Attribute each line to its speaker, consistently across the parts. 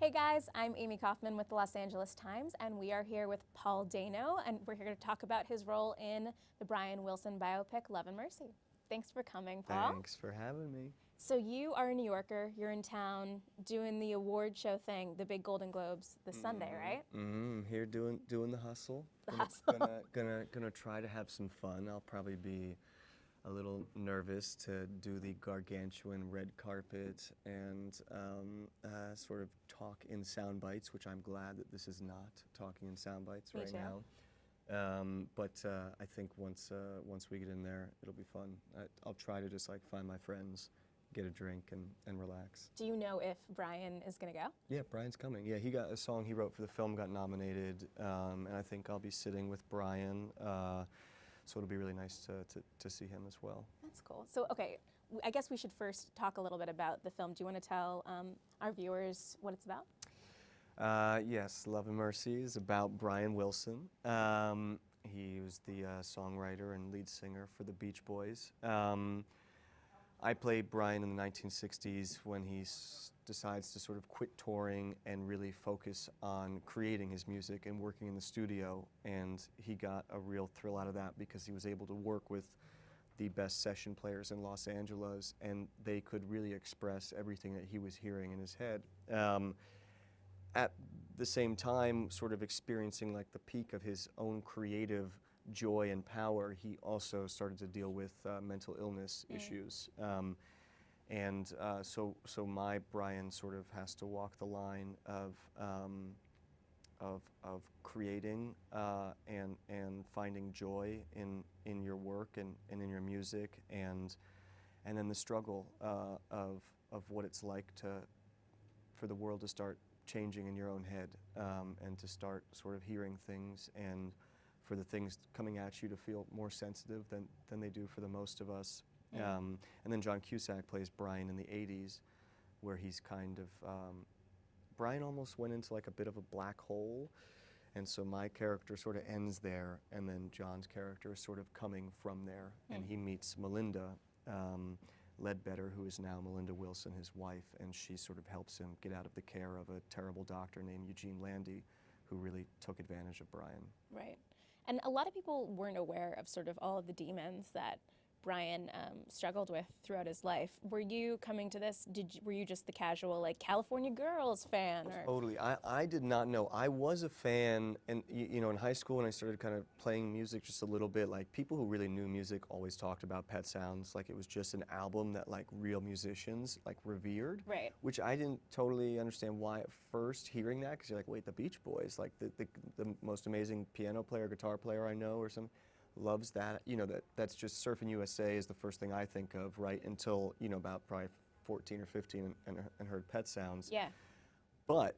Speaker 1: Hey guys, I'm Amy Kaufman with the Los Angeles Times, and we are here with Paul Dano, and we're here to talk about his role in the Brian Wilson biopic, Love and Mercy. Thanks for coming, Paul.
Speaker 2: Thanks for having me.
Speaker 1: So you are a New Yorker, you're in town doing the award show thing, the big Golden Globes this Sunday, right?
Speaker 2: Here doing the hustle. Gonna try to have some fun. I'll probably be a little nervous to do the gargantuan red carpet and sort of talk in sound bites, which I'm glad that this is not talking in sound bites right now. But I think once we get in there, it'll be fun. I'll try to just like find my friends, get a drink, and relax.
Speaker 1: Do you know if Brian is going to go?
Speaker 2: Yeah, Brian's coming. Yeah, he got a song he wrote for the film, got nominated, and I think I'll be sitting with Brian. So it'll be really nice to see him as well.
Speaker 1: That's cool. So, okay, I guess we should first talk a little bit about the film. Do you want to tell our viewers what it's about?
Speaker 2: Yes, Love and Mercy is about Brian Wilson. He was the songwriter and lead singer for the Beach Boys. I played Brian in the 1960s when he decides to sort of quit touring and really focus on creating his music and working in the studio. And he got a real thrill out of that because he was able to work with the best session players in Los Angeles, and they could really express everything that he was hearing in his head. At the same time, sort of experiencing like the peak of his own creative joy and power, he also started to deal with mental illness issues. So my Brian sort of has to walk the line of creating and finding joy in your work and in your music, and then the struggle of what it's like for the world to start changing in your own head, and to start sort of hearing things, and for the things coming at you to feel more sensitive than they do for the most of us. And then John Cusack plays Brian in the 80s, where he's kind of, Brian almost went into like a bit of a black hole, and so my character sort of ends there, and then John's character is sort of coming from there, and he meets Melinda Ledbetter, who is now Melinda Wilson, his wife, and she sort of helps him get out of the care of a terrible doctor named Eugene Landy, who really took advantage of Brian.
Speaker 1: Right. And a lot of people weren't aware of sort of all of the demons that Brian struggled with throughout his life. Were you coming to this, were you just the casual like California Girls fan? Or?
Speaker 2: Totally. I did not know. I was a fan, and you know, in high school when I started kind of playing music just a little bit, like people who really knew music always talked about Pet Sounds like it was just an album that like real musicians like revered.
Speaker 1: Right.
Speaker 2: Which I didn't totally understand why at first hearing that, because you're like, wait, the Beach Boys, like the most amazing piano player, guitar player I know or something. Loves that, you know, that's just Surfing USA is the first thing I think of, right, until, you know, about probably 14 or 15 and heard Pet Sounds.
Speaker 1: Yeah.
Speaker 2: But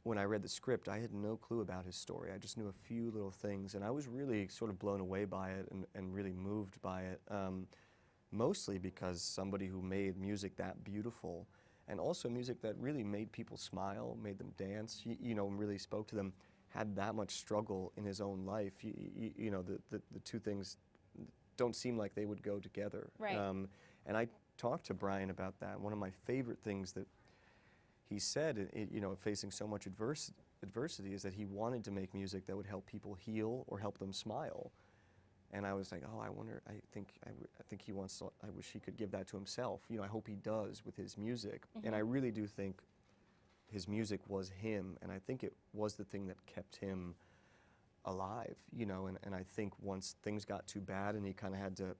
Speaker 2: when I read the script, I had no clue about his story. I just knew a few little things, and I was really sort of blown away by it and really moved by it, mostly because somebody who made music that beautiful, and also music that really made people smile, made them dance, you know, and really spoke to them, had that much struggle in his own life. You know, the two things don't seem like they would go together.
Speaker 1: Right.
Speaker 2: And I talked to Brian about that. One of my favorite things that he said, you know, facing so much adversity, is that he wanted to make music that would help people heal or help them smile. And I was like, oh, I wonder, I think he wants to, I wish he could give that to himself. You know, I hope he does with his music. And I really do think his music was him, and I think it was the thing that kept him alive, you know, and I think once things got too bad and he kind of had to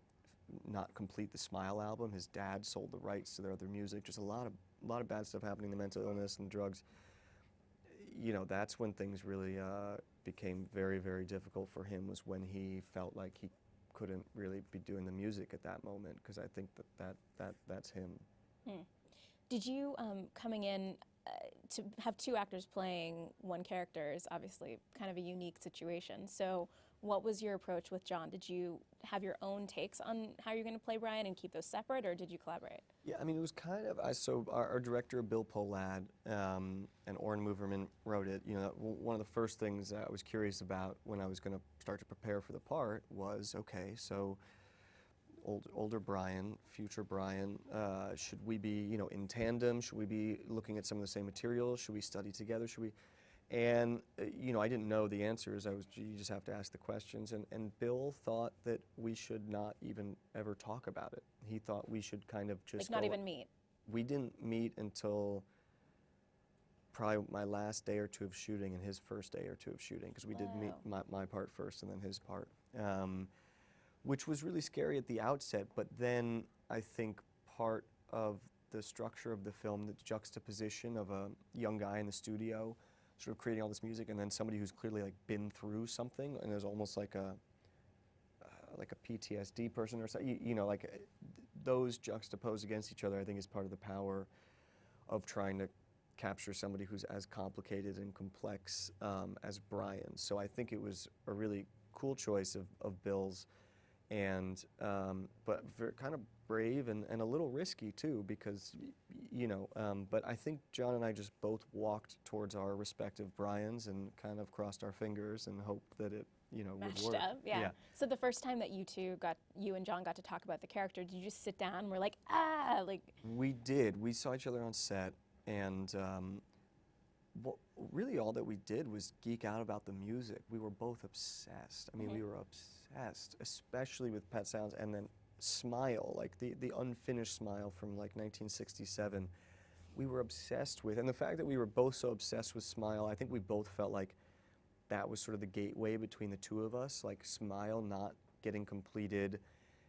Speaker 2: not complete the Smile album, his dad sold the rights to their other music, just a lot of bad stuff happening, the mental illness and drugs, you know, that's when things really became very, very difficult for him, was when he felt like he couldn't really be doing the music at that moment, because I think that's him.
Speaker 1: Did you, coming in, to have two actors playing one character is obviously kind of a unique situation. So what was your approach with John? Did you have your own takes on how you're going to play Brian and keep those separate, or did you collaborate?
Speaker 2: Yeah, I mean, it was kind of, so our director, Bill Polad, and Oren Moverman wrote it. You know, one of the first things that I was curious about when I was going to start to prepare for the part was, okay, so older Brian, future Brian. Should we be, you know, in tandem? Should we be looking at some of the same materials? Should we study together? Should we? And you know, I didn't know the answers. You just have to ask the questions. And Bill thought that we should not even ever talk about it. He thought we should kind of just
Speaker 1: Like not even meet.
Speaker 2: We didn't meet until probably my last day or two of shooting and his first day or two of shooting, because we did meet my part first and then his part, which was really scary at the outset. But then I think part of the structure of the film, the juxtaposition of a young guy in the studio sort of creating all this music, and then somebody who's clearly like been through something and is almost like a PTSD person or something, you know, like those juxtaposed against each other, I think is part of the power of trying to capture somebody who's as complicated and complex as Brian. So I think it was a really cool choice of Bill's, and but kind of brave and a little risky too, because you know. But I think John and I just both walked towards our respective Brians and kind of crossed our fingers and hoped that it, you know,
Speaker 1: Matched
Speaker 2: would work.
Speaker 1: up, yeah. So the first time that you and John got to talk about the character, did you just sit down and we're like, like? We
Speaker 2: did. We saw each other on set, and really all that we did was geek out about the music. We were both obsessed. I mean, we were obsessed, especially with Pet Sounds, and then Smile, like the unfinished Smile from like 1967. We were obsessed with, and the fact that we were both so obsessed with Smile, I think we both felt like that was sort of the gateway between the two of us, like Smile not getting completed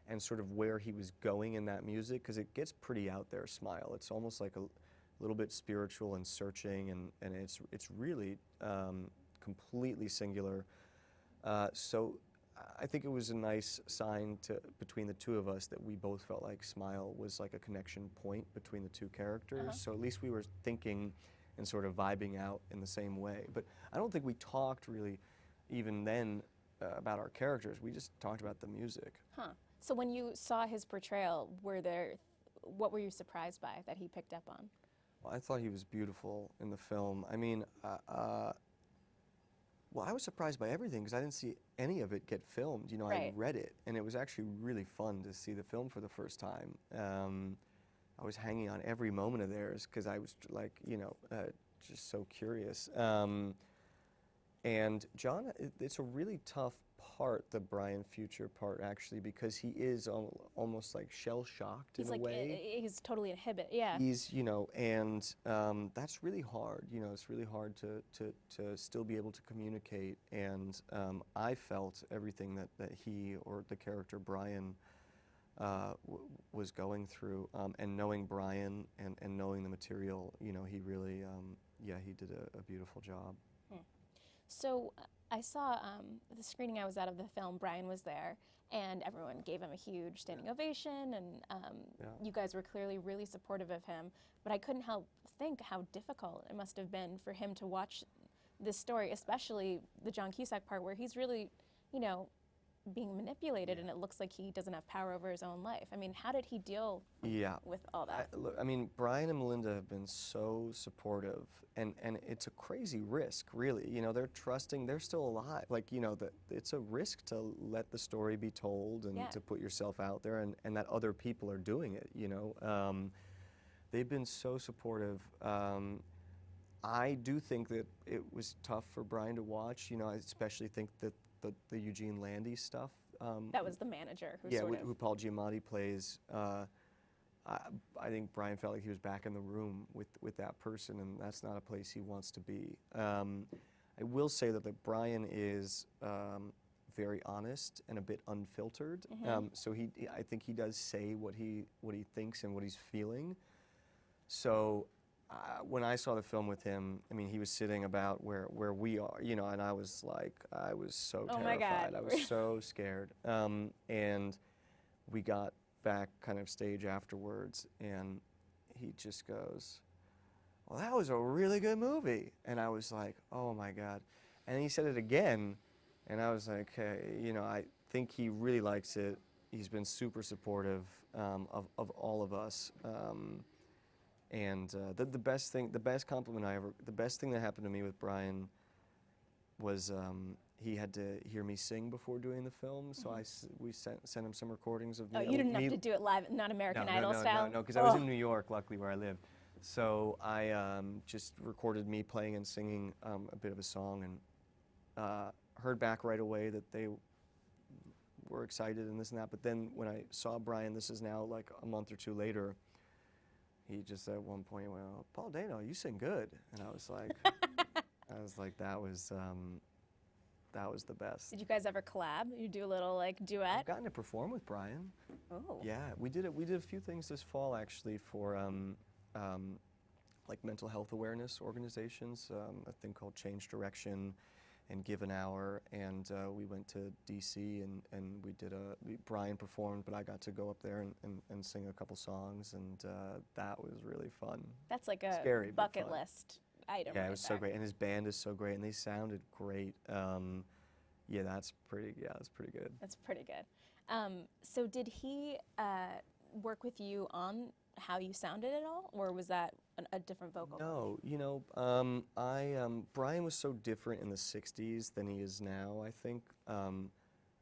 Speaker 2: and sort of where he was going in that music, because it gets pretty out there, Smile. It's almost like a little bit spiritual and searching, and it's really completely singular. So I think it was a nice sign between the two of us that we both felt like Smile was like a connection point between the two characters. So at least we were thinking and sort of vibing out in the same way. But I don't think we talked really even then about our characters. We just talked about the music.
Speaker 1: So when you saw his portrayal, what were you surprised by that he picked up on?
Speaker 2: Well, I thought he was beautiful in the film. I mean, well, I was surprised by everything because I didn't see any of it get filmed. You know, I read it, and it was actually really fun to see the film for the first time. I was hanging on every moment of theirs because I was like, you know, just so curious. And John, it's a really tough part, the Brian Future part, actually, because he is almost like shell-shocked in a way.
Speaker 1: He's totally inhibited, yeah.
Speaker 2: He's, you know, and that's really hard. You know, it's really hard to still be able to communicate. And I felt everything that he, or the character Brian, was going through. And knowing Brian and knowing the material, you know, he really, yeah, he did a beautiful job.
Speaker 1: So I saw the screening I was at of the film, Brian was there, and everyone gave him a huge standing ovation, and you guys were clearly really supportive of him, but I couldn't help think how difficult it must have been for him to watch this story, especially the John Cusack part where he's really, you know, being manipulated, and it looks like he doesn't have power over his own life. I mean, how did he deal with all that?
Speaker 2: Look, I mean, Brian and Melinda have been so supportive, and it's a crazy risk, really. You know, they're trusting, they're still alive. Like, you know, it's a risk to let the story be told and to put yourself out there, and that other people are doing it, you know. They've been so supportive. I do think that it was tough for Brian to watch. You know, I especially think that the Eugene Landy stuff.
Speaker 1: That was the manager who
Speaker 2: who Paul Giamatti plays. I think Brian felt like he was back in the room with that person, and that's not a place he wants to be. I will say that Brian is very honest and a bit unfiltered. So I think he does say what he thinks and what he's feeling. So when I saw the film with him, I mean, he was sitting about where we are, you know, and I was so terrified.
Speaker 1: Oh my God.
Speaker 2: I was so scared. And we got back kind of stage afterwards, and he just goes, "Well, that was a really good movie." And I was like, "Oh my God." And he said it again, and I was like, "Hey, you know, I think he really likes it. He's been super supportive of all of us." And the best compliment the best thing that happened to me with Brian was he had to hear me sing before doing the film, so we sent him some recordings of me.
Speaker 1: Oh, you didn't have to do it live, not American Idol
Speaker 2: no,
Speaker 1: style?
Speaker 2: No, because I was in New York, luckily, where I live. So I just recorded me playing and singing a bit of a song, and heard back right away that they were excited and this and that. But then when I saw Brian, this is now like a month or two later, he just at one point went, "Oh, Paul Dano, you sing good," and I was like, that was the best.
Speaker 1: Did you guys ever collab? You do a little like duet?
Speaker 2: I've gotten to perform with Brian.
Speaker 1: Oh.
Speaker 2: Yeah, we did it. We did a few things this fall actually for like mental health awareness organizations. A thing called Change Direction and Give an Hour, and we went to DC and we did Brian performed, but I got to go up there and sing a couple songs, and that was really fun.
Speaker 1: That's like a
Speaker 2: Scary, but
Speaker 1: bucket
Speaker 2: fun.
Speaker 1: list item.
Speaker 2: Yeah,
Speaker 1: right
Speaker 2: it was so
Speaker 1: there.
Speaker 2: great, and his band is so great, and they sounded great. Yeah, that's pretty good.
Speaker 1: That's pretty good. So did he work with you on how you sounded at all, or was that a different vocal?
Speaker 2: No, you know, Brian was so different in the '60s than he is now, I think.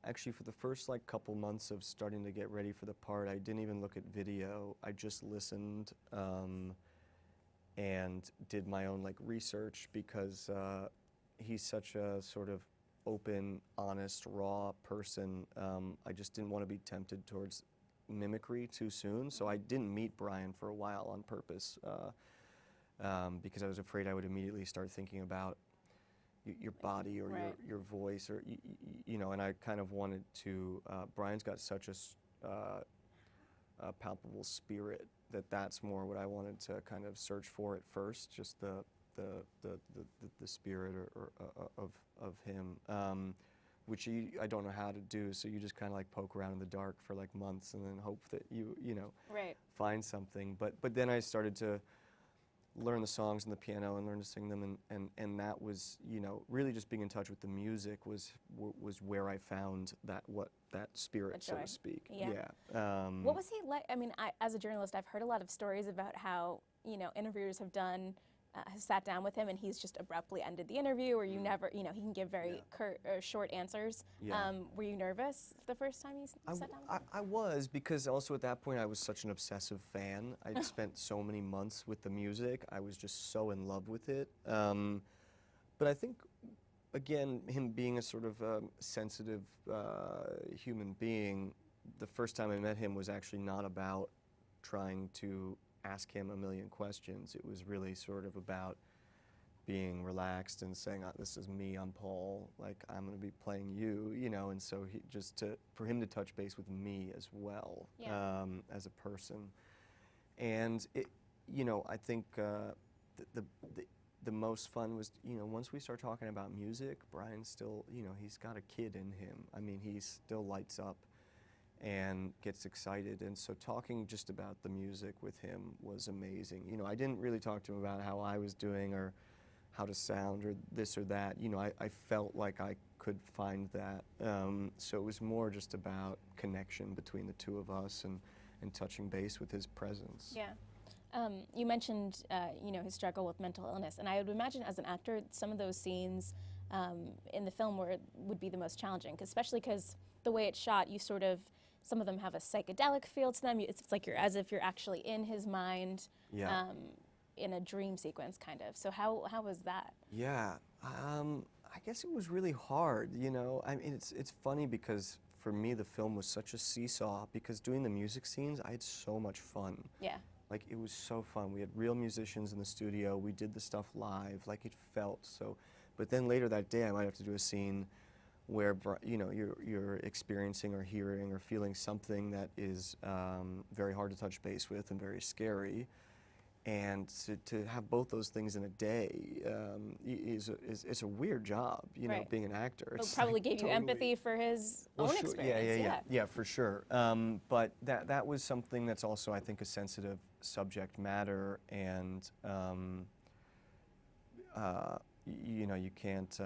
Speaker 2: Actually, for the first like couple months of starting to get ready for the part, I didn't even look at video. I just listened and did my own like research, because he's such a sort of open, honest, raw person. I just didn't want to be tempted towards mimicry too soon, so I didn't meet Brian for a while on purpose, because I was afraid I would immediately start thinking about your body or
Speaker 1: Right.
Speaker 2: your voice, or you know. And I kind of wanted to. Brian's got such a palpable spirit that's more what I wanted to kind of search for at first, just the spirit of him. Which I don't know how to do, so you just kind of like poke around in the dark for like months and then hope that you know
Speaker 1: Right.
Speaker 2: find something. But then I started to learn the songs and the piano and learn to sing them, and that was, you know, really just being in touch with the music was where I found that spirit, so
Speaker 1: joy.
Speaker 2: to speak.
Speaker 1: Yeah.
Speaker 2: Yeah.
Speaker 1: What was he like? I mean, as a journalist, I've heard a lot of stories about how, you know, interviewers have sat down with him and he's just abruptly ended the interview, or you never, you know, he can give very short answers.
Speaker 2: Yeah.
Speaker 1: Were you nervous the first time you sat down with him?
Speaker 2: I was, because also at that point I was such an obsessive fan. I'd spent so many months with the music. I was just so in love with it. But I think, again, him being a sort of sensitive human being, the first time I met him was actually not about trying to ask him a million questions. It was really sort of about being relaxed and saying, "This is me, I'm Paul, like I'm going to be playing you," you know. And so for him to touch base with me as well,
Speaker 1: Yeah.
Speaker 2: as a person. And it, you know, I think the most fun was, you know, once we start talking about music, Brian's still, you know, he's got a kid in him. I mean, he still lights up and gets excited, and so talking just about the music with him was amazing. You know, I didn't really talk to him about how I was doing or how to sound or this or that. You know, I felt like I could find that. So it was more just about connection between the two of us and touching base with his presence.
Speaker 1: Yeah. You mentioned, you know, his struggle with mental illness, and I would imagine as an actor, some of those scenes in the film would be the most challenging, especially because the way it's shot, you sort of, some of them have a psychedelic feel to them. It's like as if you're actually in his mind,
Speaker 2: Yeah.
Speaker 1: in a dream sequence, kind of. So how was that?
Speaker 2: Yeah, I guess it was really hard, you know. I mean, it's funny because for me the film was such a seesaw, because doing the music scenes, I had so much fun.
Speaker 1: Yeah.
Speaker 2: Like, it was so fun. We had real musicians in the studio. We did the stuff live. Like, it felt so. But then later that day, I might have to do a scene where, you know, you're experiencing or hearing or feeling something that is very hard to touch base with and very scary. And to have both those things in a day is a weird job, you know,
Speaker 1: Right.
Speaker 2: being an actor.
Speaker 1: It
Speaker 2: It's
Speaker 1: probably
Speaker 2: like
Speaker 1: gave you
Speaker 2: totally-
Speaker 1: empathy for his own
Speaker 2: sure.
Speaker 1: experience.
Speaker 2: Yeah, for sure. But that was something that's also, I think, a sensitive subject matter, and you know, you can't.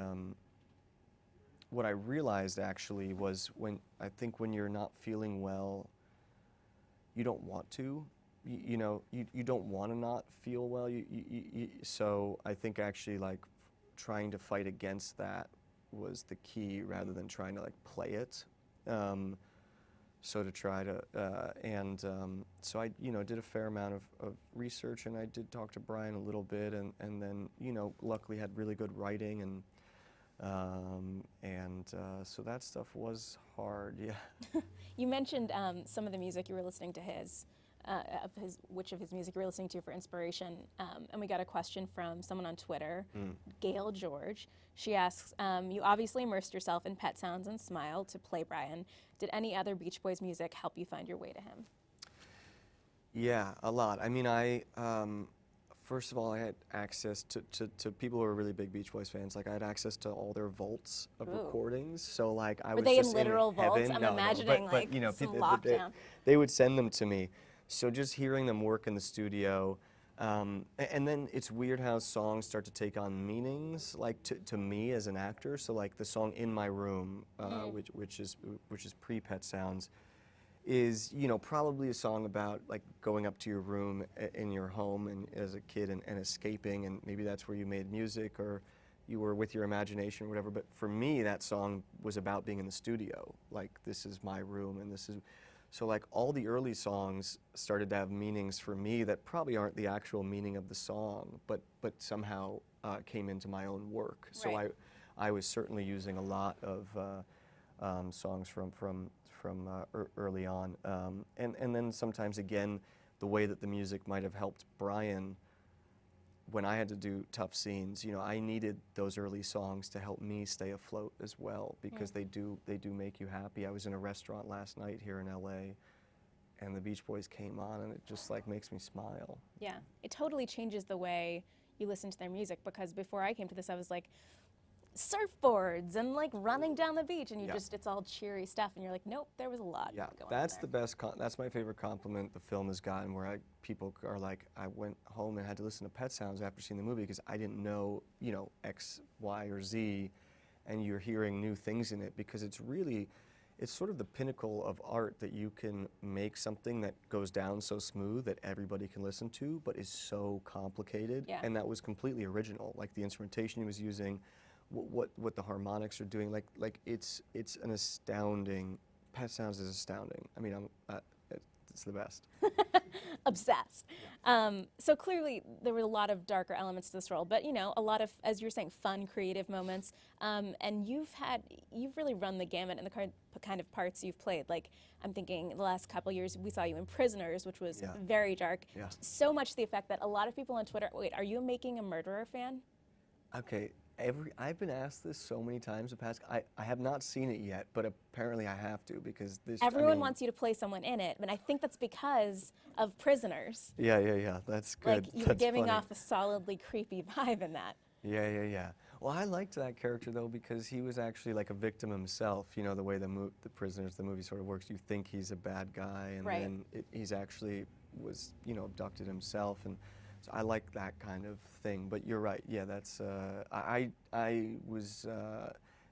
Speaker 2: What I realized actually was when you're not feeling well, you don't want to. You know, you don't want to not feel well. So I think actually, like, trying to fight against that was the key rather than trying to like play it. So to try to, so I, did a fair amount of research, and I did talk to Brian a little bit, and then, luckily had really good writing, so that stuff was hard, yeah.
Speaker 1: You mentioned some of the music you were listening to which of his music you were listening to for inspiration, and we got a question from someone on Twitter, Gail George. She asks, you obviously immersed yourself in Pet Sounds and Smile to play Brian. Did any other Beach Boys music help you find your way to him?
Speaker 2: Yeah, a lot. I mean, first of all, I had access to people who are really big Beach Boys fans. Like, I had access to all their vaults of recordings. So, like, I
Speaker 1: Were
Speaker 2: was
Speaker 1: they
Speaker 2: just
Speaker 1: in literal vaults?
Speaker 2: heaven.
Speaker 1: I'm
Speaker 2: No,
Speaker 1: imagining,
Speaker 2: but,
Speaker 1: some lockdown.
Speaker 2: they would send them to me. So just hearing them work in the studio, and then it's weird how songs start to take on meanings, like to me as an actor. So like the song "In My Room," which is pre-Pet Sounds, is probably a song about like going up to your room in your home and as a kid and escaping, and maybe that's where you made music or you were with your imagination or whatever. But for me, that song was about being in the studio. Like, this is my room, and this is. So like all the early songs started to have meanings for me that probably aren't the actual meaning of the song, but somehow came into my own work. So
Speaker 1: right.
Speaker 2: I was certainly using a lot of songs from early on, and then sometimes again the way that the music might have helped Brian when I had to do tough scenes. I needed those early songs to help me stay afloat as well, because they do make you happy. I was in a restaurant last night here in LA, and the Beach Boys came on, and it just like makes me smile.
Speaker 1: Yeah, it totally changes the way you listen to their music, because before I came to this, I was like, surfboards and like running down the beach, and it's all cheery stuff, and you're like, nope, there was a lot going on
Speaker 2: that's
Speaker 1: there.
Speaker 2: the best. That's my favorite compliment the film has gotten, where people are like, I went home and had to listen to Pet Sounds after seeing the movie because I didn't know X, Y, or Z, and you're hearing new things in it, because it's sort of the pinnacle of art, that you can make something that goes down so smooth that everybody can listen to, but is so complicated, and that was completely original. Like the instrumentation he was using, what the harmonics are doing, like it's an astounding. Pet Sounds is astounding. I mean, it's the best.
Speaker 1: Obsessed. So clearly there were a lot of darker elements to this role, but a lot of, as you're saying, fun, creative moments. And you've really run the gamut in the kind of parts you've played. Like, I'm thinking the last couple years we saw you in Prisoners, which was very dark.
Speaker 2: Yeah.
Speaker 1: So much to the effect that a lot of people on Twitter, wait, are you a Making a Murderer fan?
Speaker 2: Okay. I've been asked this so many times in the past. I have not seen it yet, but apparently I have to, because
Speaker 1: everyone wants you to play someone in it, and I think that's because of Prisoners.
Speaker 2: Yeah. That's good.
Speaker 1: Like, you're giving off a solidly creepy vibe in that.
Speaker 2: Yeah. Well, I liked that character though, because he was actually like a victim himself. The way the Prisoners, the movie sort of works. You think he's a bad guy, and then he's actually was abducted himself, and. So I like that kind of thing, but you're right. Yeah, that's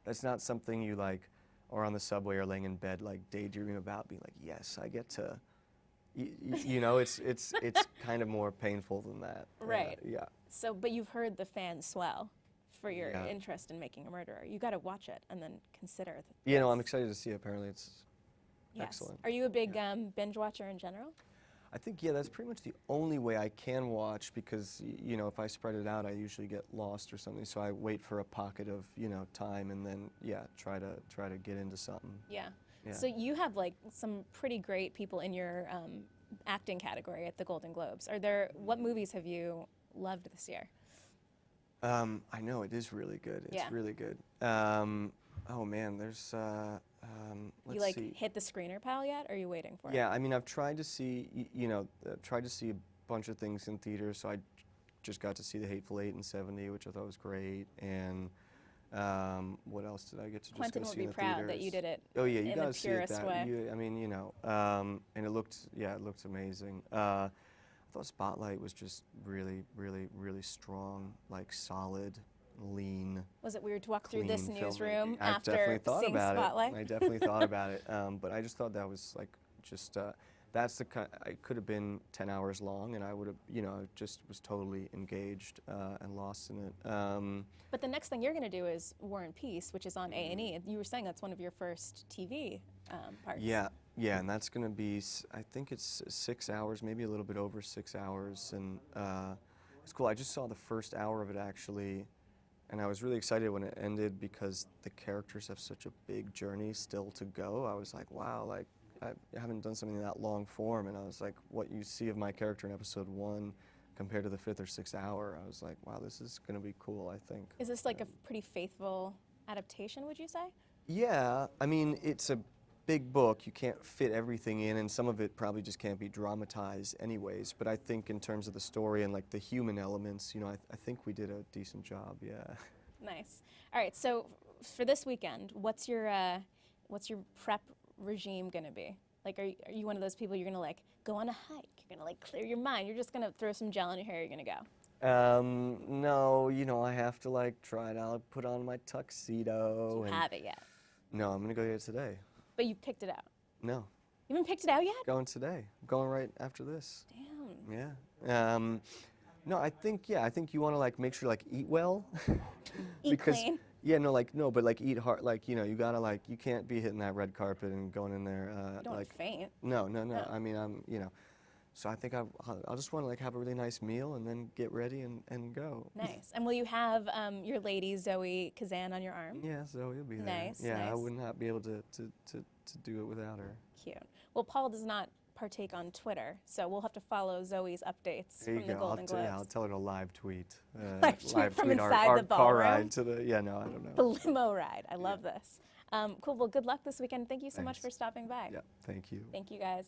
Speaker 2: that's not something you like, or on the subway or laying in bed like daydreaming about, being like, yes, I get to. It's kind of more painful than that.
Speaker 1: Right.
Speaker 2: Yeah.
Speaker 1: So, but you've heard the fans swell for your interest in Making a Murderer. You got to watch it and then consider.
Speaker 2: I'm excited to see it. Apparently, it's excellent.
Speaker 1: Are you a big binge watcher in general?
Speaker 2: I think, that's pretty much the only way I can watch, because, if I spread it out, I usually get lost or something. So I wait for a pocket of, time, and then, try to get into something.
Speaker 1: Yeah. So you have, like, some pretty great people in your acting category at the Golden Globes. What movies have you loved this year?
Speaker 2: I know, it is really good. It's really good. Oh, man, there's... let's see.
Speaker 1: Hit the screener pile yet, or are you waiting for it?
Speaker 2: Yeah, I mean, I've tried to see, tried to see a bunch of things in theaters. So I just got to see The Hateful Eight and 70, which I thought was great. And what else did I get to
Speaker 1: Quentin
Speaker 2: just
Speaker 1: will
Speaker 2: go see in
Speaker 1: be
Speaker 2: the
Speaker 1: proud
Speaker 2: theaters?
Speaker 1: that you did it.
Speaker 2: Oh yeah, you
Speaker 1: in
Speaker 2: gotta
Speaker 1: the
Speaker 2: see it
Speaker 1: purest way.
Speaker 2: And it looked amazing. I thought Spotlight was just really strong, like solid. Lean.
Speaker 1: Was it weird to walk through this newsroom
Speaker 2: I
Speaker 1: after
Speaker 2: definitely thought
Speaker 1: seeing
Speaker 2: about
Speaker 1: Spotlight?
Speaker 2: it. I definitely thought about it. But I just thought that was like just that's the kind. It could have been 10 hours long, and I would have, you know, just was totally engaged and lost in it.
Speaker 1: But the next thing you're going to do is War and Peace, which is on A&E. You were saying that's one of your first TV parts.
Speaker 2: Yeah, yeah, and that's going to be, I think it's 6 hours, maybe a little bit over 6 hours, and it's cool. I just saw the first hour of it actually, and I was really excited when it ended because the characters have such a big journey still to go. I was like, wow, like I haven't done something that long form, and I was like, what you see of my character in episode 1 compared to the 5th or 6th hour, I was like, wow, this is going to be cool, I think.
Speaker 1: Is this like a pretty faithful adaptation, would you say?
Speaker 2: Yeah, I mean, it's a big book. You can't fit everything in, and some of it probably just can't be dramatized anyways. But I think in terms of the story and like the human elements, you know, I think we did a decent job, yeah.
Speaker 1: Nice. All right, so for this weekend, what's your prep regime going to be? Like, are you one of those people you're going to like go on a hike, you're going to like clear your mind, you're just going to throw some gel in your hair, you're going to go?
Speaker 2: No, you know, I have to like try it out, put on my tuxedo.
Speaker 1: Do you have it yet?
Speaker 2: No, I'm gonna go get it today.
Speaker 1: But you picked it out?
Speaker 2: No.
Speaker 1: You haven't picked it out yet?
Speaker 2: Going today. I'm going right after this.
Speaker 1: Damn.
Speaker 2: Yeah. No, I think you want to like make sure like eat well.
Speaker 1: Eat clean.
Speaker 2: Yeah, no, but like eat hard. Like, you know, you gotta like, you can't be hitting that red carpet and going in there.
Speaker 1: Don't
Speaker 2: like
Speaker 1: faint.
Speaker 2: No.
Speaker 1: Oh.
Speaker 2: I mean, you know. So I think I'll just want to like have a really nice meal and then get ready and go.
Speaker 1: Nice. And will you have your lady Zoe Kazan on your arm?
Speaker 2: Yeah, Zoe will be there.
Speaker 1: Nice.
Speaker 2: Yeah,
Speaker 1: nice.
Speaker 2: I would not be able to do it without her.
Speaker 1: Cute. Well, Paul does not partake on Twitter, so we'll have to follow Zoe's updates
Speaker 2: There you
Speaker 1: from the
Speaker 2: go.
Speaker 1: Golden Globes.
Speaker 2: Yeah, I'll tell her to live tweet.
Speaker 1: Live tweet from inside
Speaker 2: our
Speaker 1: the
Speaker 2: car
Speaker 1: ballroom?
Speaker 2: ride to the. Yeah, no, I don't know.
Speaker 1: The limo ride. I love this. Cool. Well, good luck this weekend. Thank you so much
Speaker 2: Thanks.
Speaker 1: for stopping by.
Speaker 2: Yeah, thank you.
Speaker 1: Thank you, guys.